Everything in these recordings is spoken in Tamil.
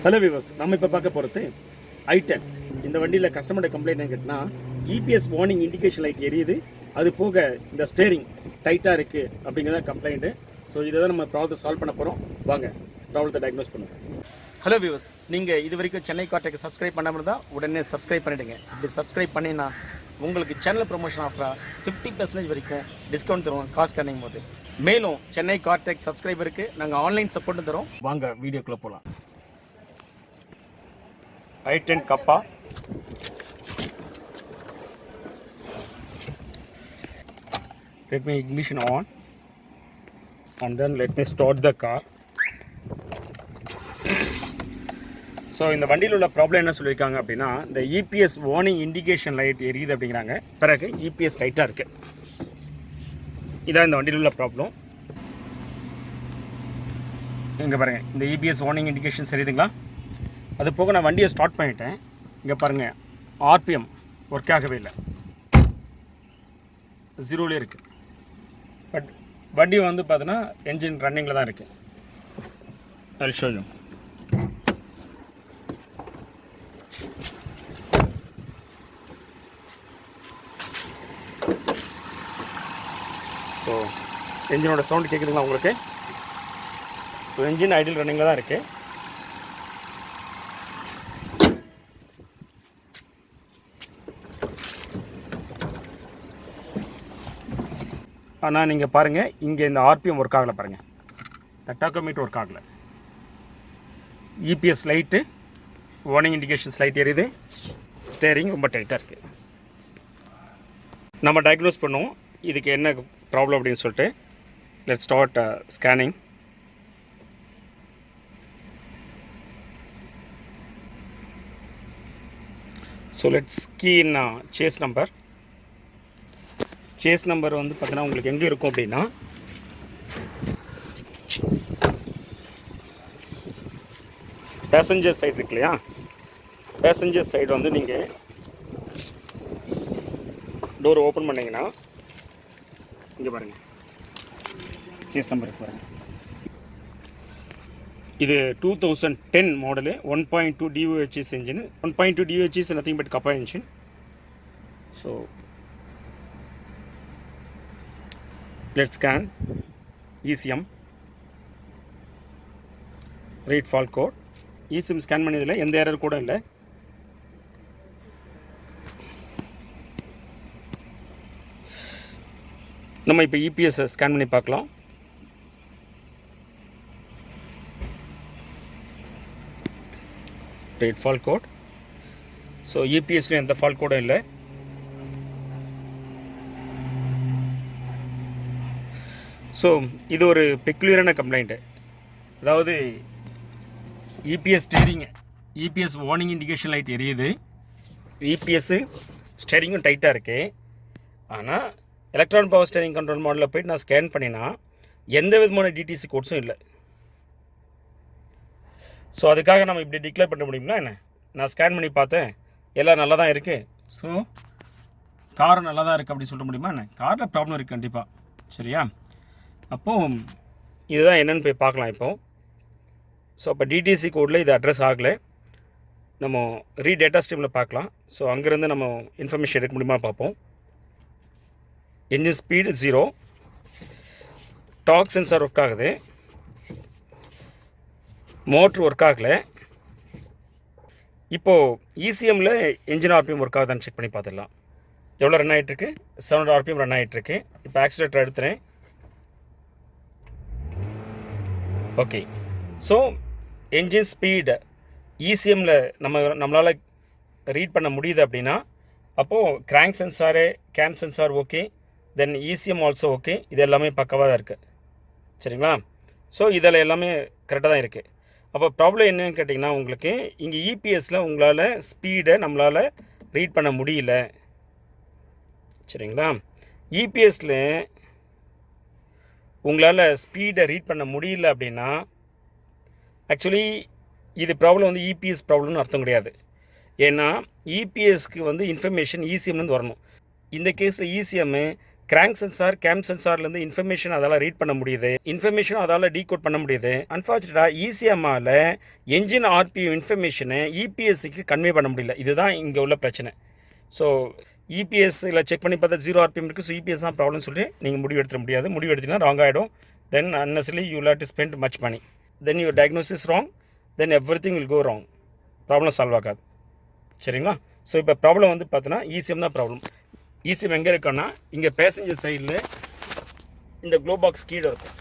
ஹலோ வியூவர்ஸ், நம்ம இப்போ பார்க்க போகிறது i10. இந்த வண்டியில் கஸ்டமரோட கம்ப்ளைண்ட் என்ன கேட்டினா, EPS வார்னிங் இண்டிகேஷன் லைட் எரியுது, அது போக இந்த ஸ்டேரிங் டைட்டாக இருக்குது அப்படிங்கிறத கம்ப்ளைண்ட்டு. ஸோ இதை தான் நம்ம ப்ராப்ளத்தை சால்வ் பண்ண போகிறோம். வாங்க ப்ராப்ளத்தை டயக்னோஸ் பண்ணுவோம். ஹலோ வியூவர்ஸ், நீங்கள் இது வரைக்கும் சென்னை கார்டெக் சப்ஸ்கிரைப் பண்ணாமல் இருந்தால் உடனே சப்ஸ்கிரைப் பண்ணிவிடுங்க. இப்படி சப்ஸ்கிரைப் பண்ணினா உங்களுக்கு சேனல் ப்ரொமோஷன் ஆஃபராக 50% வரைக்கும் டிஸ்கவுண்ட் தருவோம் காசு கண்ணிங் போது. மேலும் சென்னை கார்டெக் சப்ஸ்கிரைபருக்கு நாங்கள் ஆன்லைன் சப்போர்ட்டும் தரோம். வாங்க வீடியோக்குள்ளே போகலாம். i10 Kappa. Let me ignition on and then let me start the car. So இந்த வண்டியில் உள்ள ப்ராப்ளம் என்ன சொல்லியிருக்காங்க அப்படின்னா, இந்த EPS வார்னிங் இண்டிகேஷன் லைட் எரியுது அப்படிங்கிறாங்க. பிறகு EPS லைட்டாக இருக்குது. இதான் இந்த வண்டியில் உள்ள ப்ராப்ளம். இங்கே பாருங்கள், இந்த EPS வார்னிங் இண்டிகேஷன் சரிதுங்களா? அது போக நான் வண்டியை ஸ்டார்ட் பண்ணிட்டேன். இங்கே பாருங்கள், RPM ஒர்க் ஆகவே இல்லை, 0லே இருக்குது. பட் வண்டி வந்து பார்த்தீங்கன்னா என்ஜின் ரன்னிங்கில் தான் இருக்குது. I'll show you. ஸோ என்ஜினோட சவுண்டு கேட்குதுங்களா உங்களுக்கு? ஸோ என்ஜின் ஐடில் ரன்னிங்கில் தான் இருக்குது. ஆனால் நீங்கள் பாருங்கள், இங்கே இந்த RPM ஒர்க் ஆகலை பாருங்கள், இந்த டாக்கோமீட்டர் ஒர்க் ஆகலை. EPS light warning indications light எரியுது, ஸ்டேரிங் ரொம்ப டைட்டாக இருக்குது. நம்ம டயக்னோஸ் பண்ணுவோம் இதுக்கு என்ன ப்ராப்ளம் அப்படின்னு சொல்லிட்டு. Let's start scanning. So let's key in chassis number. Chassis number வந்து பார்த்தீங்கன்னா உங்களுக்கு எங்கே இருக்கும் அப்படின்னா, பேசஞ்சர் சைடு இருக்கு இல்லையா, பேசஞ்சர் சைடு வந்து நீங்கள் டோர் ஓப்பன் பண்ணிங்கன்னா இங்கே பாருங்கள், சேஸ் நம்பர் இருக்கு பாருங்கள். இது 2010 model, 1.2 DOHS engine. 1.2 DOHS nothing but Kappa engine. So let's scan ECM, read fault code. ECM scan பண்ணதில்லை, எந்த எரர் கூட இல்லை. நம்ம இப்போ EPS ஸ்கேன் பண்ணி பார்க்கலாம். read fault code. ஸோ EPSலையும் எந்த ஃபால்ட் கோடும் இல்லை. ஸோ இது ஒரு பெக்குலியரான கம்ப்ளைண்ட்டு. அதாவது EPS steering, EPS warning indication light எரியுது, EPS ஸ்டேரிங்கும் டைட்டாக இருக்குது. ஆனால் எலக்ட்ரான் பவர் ஸ்டேரிங் கண்ட்ரோல் மாடலில் போய்ட்டு நான் ஸ்கேன் பண்ணினா எந்த விதமான DTC கோட்ஸும் இல்லை. ஸோ அதுக்காக நம்ம இப்படி டிக்ளேர் பண்ண முடியும்னா என்ன? நான் ஸ்கேன் பண்ணி பார்த்தேன், எல்லாம் நல்லா தான் இருக்குது, ஸோ காரும் நல்லா தான் இருக்குது அப்படி சொல்ல முடியுமா என்ன? காரில் ப்ராப்ளம் இருக்குது கண்டிப்பாக. சரியா? அப்போது இதுதான் என்னென்னு போய் பார்க்கலாம் இப்போது. ஸோ அப்போ DTC கோடில் இது அட்ரஸ் ஆகலை. நம்ம டேட்டா ஸ்ட்ரீமில் பார்க்கலாம். ஸோ அங்கேருந்து நம்ம இன்ஃபர்மேஷன் எடுக்க முடியுமா பார்ப்போம். Engine speed 0, torque sensor work ஆகுது, மோட்ரு ஒர்க் ஆகலை. இப்போது ECMல என்ஜின் RPM ஒர்க் ஆகுதான்னு செக் பண்ணி பார்த்துடலாம். எவ்வளோ ரன் ஆகிட்டுருக்கு? 700 RPM ரன் ஆகிட்டுருக்கு. இப்போ ஆக்சிலேட்டர் எடுத்துகிறேன். ஓகே. ஸோ என்ஜின் ஸ்பீடு ECMல நம்மளால் ரீட் பண்ண முடியுது அப்படின்னா, அப்போது crank sensor, cam sensor okay, then ECM also okay. இது எல்லாமே பக்கவாக தான் இருக்குது. சரிங்களா? ஸோ இதில் எல்லாமே கரெக்டாக தான் இருக்குது. அப்போ ப்ராப்ளம் என்னன்னு கேட்டிங்கன்னா, உங்களுக்கு இங்கே EPSல உங்களால் ஸ்பீடை நம்மளால் ரீட் பண்ண முடியல. சரிங்களா? EPSல உங்களால் ஸ்பீடை ரீட் பண்ண முடியல அப்படின்னா, ஆக்சுவலி இது ப்ராப்ளம் வந்து EPS ப்ராப்ளம்னு அர்த்தம் கிடையாது. ஏன்னா EPSக்கு வந்து இன்ஃபர்மேஷன் ECMலேருந்து வரணும். இந்த கேஸில் ECM கிராங்க் சென்சார் கேம் சென்சார்லேருந்து இன்ஃபர்மேஷன் அதால் ரீட் பண்ண முடியுது, இன்ஃபர்மேஷன் அதால் டீகோட் பண்ண முடியுது. அன்ஃபார்ச்சுனேட்டாக இசிஎம்ஆரில் என்ஜின் ஆர்பிஎம் இன்ஃபர்மேஷனை இபிஎஸ்சிக்கு கன்வே பண்ண முடியல. இதுதான் இங்கே உள்ள பிரச்சனை. ஸோ இபிஎஸ்சில் செக் பண்ணி பார்த்தா 0 ஆர்பிஎம் இருக்குது. ஸோ இபிஎஸ் தான் ப்ராப்ளம் சொல்லிட்டு நீங்கள் முடிவு எடுத்துட முடியாது. முடிவு எடுத்தீங்கன்னா ராங் ஆகிடும். தென் unnecessarily you will have to spend much money. Then your diagnosis wrong, then everything will go wrong. Problem solve ஆகாது. சரிங்களா? ஸோ இப்போ ப்ராப்ளம் வந்து பார்த்தோன்னா இசிஎம் தான் ப்ராப்ளம். இசிஎம் எங்கே இருக்குன்னா இங்கே பேசஞ்சர் சைடில் இந்த க்ளோ பாக்ஸ் கீழே இருக்கும்,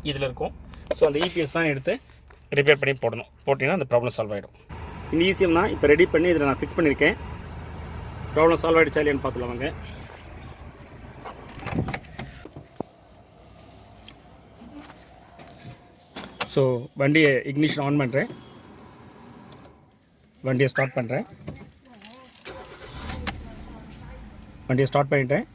இதில் இருக்கும். ஸோ அந்த இபிஎஸ் தான் எடுத்து ரிப்பேர் பண்ணி போடணும். போட்டிங்கன்னா அந்த ப்ராப்ளம் சால்வ் ஆகிடும். இந்த இசிஎம் தான் இப்போ ரெடி பண்ணி இதில் நான் ஃபிக்ஸ் பண்ணியிருக்கேன். ப்ராப்ளம் சால்வ் ஆகிடுச்சா இல்லையான்னு பார்த்துலாம் வாங்க. ஸோ வண்டியை இக்னிஷன் ஆன் பண்ணுறேன், வண்டியை ஸ்டார்ட் பண்ணுறேன். வண்டியை ஸ்டார்ட் பண்ணிட்டேன்.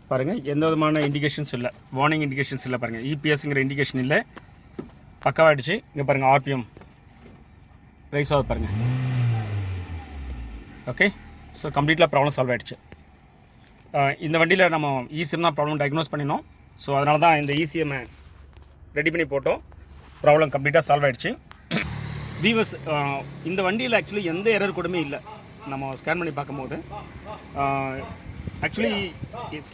பாருங்கள், எந்த விதமான இண்டிகேஷன்ஸ் இல்லை, வார்னிங் இண்டிகேஷன்ஸ் இல்லை. பாருங்கள், இபிஎஸ்ங்கிற இண்டிகேஷன் இல்லை, பக்காவாகிடுச்சு. இங்கே பாருங்கள், ஆர்பிஎம் ரைஸ் ஆகுது பாருங்கள். ஓகே, ஸோ கம்ப்ளீட்டாக ப்ராப்ளம் சால்வ் ஆகிடுச்சு. இந்த வண்டியில் நம்ம இசிஎம் தான் ப்ராப்ளம் டயக்னோஸ் பண்ணினோம். ஸோ அதனால தான் இந்த இசிஎம்மை ரெடி பண்ணி போட்டோம். ப்ராப்ளம் கம்ப்ளீட்டாக சால்வ் ஆகிடுச்சு. வீவர்ஸ், இந்த வண்டியில் ஆக்சுவலி எந்த எரர் கூடமே இல்லை. நம்ம ஸ்கேன் பண்ணி பார்க்கும்போது ஆக்சுவலி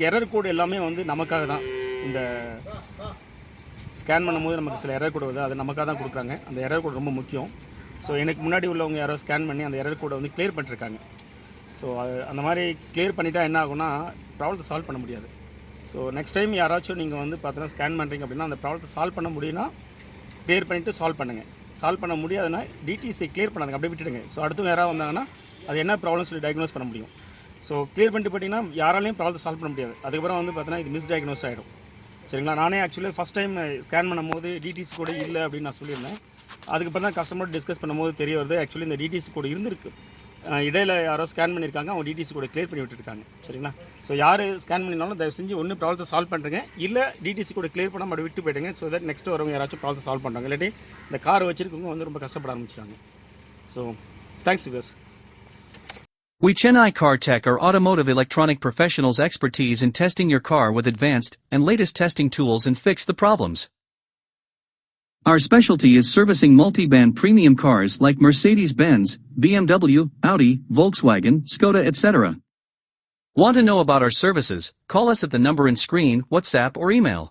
எரர் கோடு எல்லாமே வந்து நமக்காக தான். இந்த ஸ்கேன் பண்ணும்போது நமக்கு சில எரர் கோடு வருது, அது நமக்காக தான் கொடுக்குறாங்க. அந்த எரர் கோடு ரொம்ப முக்கியம். ஸோ எனக்கு முன்னாடி உள்ளவங்க யாரோ ஸ்கேன் பண்ணி அந்த எரர் கோடை வந்து கிளியர் பண்ணிட்டுருக்காங்க. ஸோ அது அந்த மாதிரி கிளியர் பண்ணிட்டா என்ன ஆகும்னா ப்ராப்ளத்தை சால்வ் பண்ண முடியாது. ஸோ நெக்ஸ்ட் டைம் யாராச்சும் நீங்கள் வந்து பார்த்தீங்கன்னா ஸ்கேன் பண்ணுறீங்க அப்படின்னா அந்த ப்ராப்ளத்தை சால்வ் பண்ண முடியும்னா கிளியர் பண்ணிவிட்டு சால்வ் பண்ணுங்கள். சால்வ் பண்ண முடியாதுன்னா டிடிசி கிளியர் பண்ணாதுங்க, அப்படியே விட்டுடுங்க. ஸோ அடுத்து யாராவது வந்தாங்கன்னா அது என்ன ப்ராப்ளம் சொல்லி டயக்னோஸ் பண்ண முடியும். ஸோ கிளியர் பண்ணிட்டு போட்டிங்கன்னா யாராலையும் ப்ராப்ளத்தை சால்வ் பண்ண முடியாது. அதுக்கப்புறம் வந்து பார்த்தீங்கன்னா இது மிஸ் டயக்னோஸ் ஆகிடும். சரிங்களா? நானே ஆக்சுவலி ஃபஸ்ட் டைம் ஸ்கேன் பண்ணும்போது டிடிசி கூட இல்லை அப்படின்னு நான் சொல்லியிருந்தேன். அதுக்கப்புறம் தான் கஸ்டமர் டிஸ்கஸ் பண்ணும்போது தெரிய வருது ஆக்சுவலி இந்த டிடிசி கூட இருந்திருக்கு. இடையில் யாரோ ஸ்கேன் பண்ணியிருக்காங்க, அவங்க டிடிசி கூட கிளியர் பண்ணி விட்டுருக்காங்க. சரிங்களா? ஸோ யார் ஸ்கேன் பண்ணினாலும் தயவு செஞ்சு ஒன்று ப்ராப்ளத்தை சால்வ் பண்ணுறேங்க, இல்லை டிடிசி கூட கிளியர் பண்ணால் அப்படி விட்டு போய்ட்டுங்க. ஸோ தட் நெக்ஸ்ட் வரவங்க யாராச்சும் ப்ராப்ளத்தை சால்வ் பண்ணுறாங்க, இல்லாட்டி இந்த கார் வச்சிருக்கவங்க வந்து ரொம்ப கஷ்டப்பட ஆரம்பிச்சிட்டாங்க. So thanks you. We Chennai Car Tech are automotive electronic professionals expertise in testing your car with advanced and latest testing tools and fix the problems. Our specialty is servicing multi-band premium cars like Mercedes-Benz, BMW, Audi, Volkswagen, Skoda etc. Want to know about our services? Call us at the number in screen, WhatsApp or email.